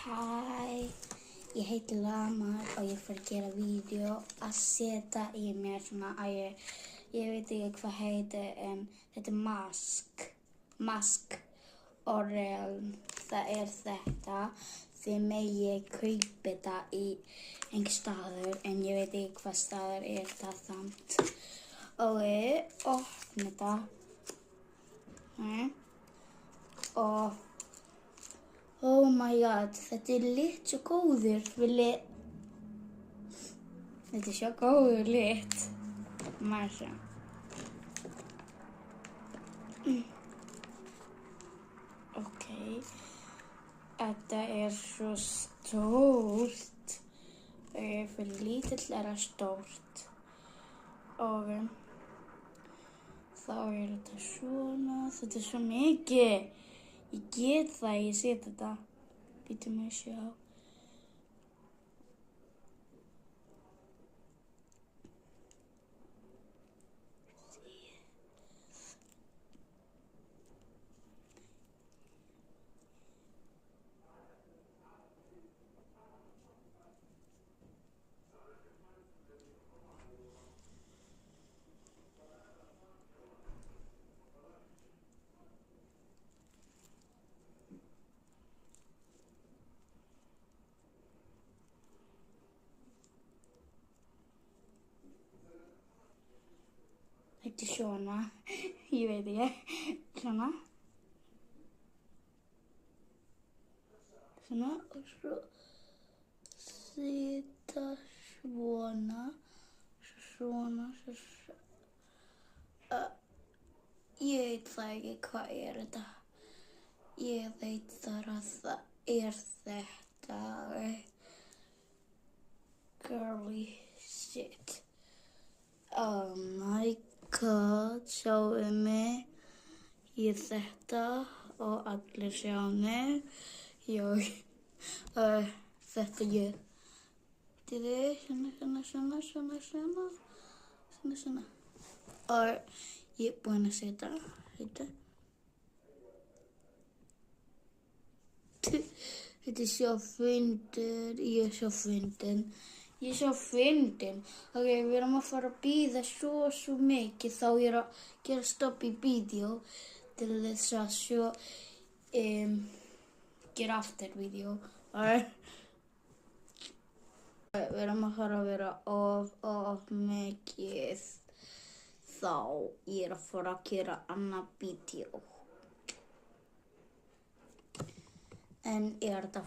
Hæ, ég heiti Lamar og ég fer að gera vídeo að setja í mér svona að ég veit ekki hvað heitir en þetta er mask Oreal. Það er þetta, þið megið kaupa þetta í einhver staður en ég veit ekki hvað staður er það samt. Og ég opna þetta og oh my god, þetta er lit svo góður. Þetta er svo góður lit. Maður sjá. Ok. Þetta er svo stórt. Fyrir lítill er það stórt. Og þá er þetta svona. Þetta er svo mikið. Ég get það, ég sé þetta. Býtum mig að sjá. Þetta er svona, ég veit ekki, svona. Svona og svo sita svona, svona. Ég veit það ekki hvað er þetta. Ég veit þar að það er þetta. Girly shit. Oh my god, sjáu mig. Ég þetta og allir sjá mig. Þetta ég. Þetta svona. Og ég er búinn að setja þetta. Þetta er svo fyndin. Ég er svo fyndin. Ok, við erum að fara að bíða svo mikið. Þá ég er að gera stopp í vídeo til þess að svo gera aftur vídeo. Við erum að fara að vera of mikið. Þá ég er að fara að gera annað vídeo. En er þetta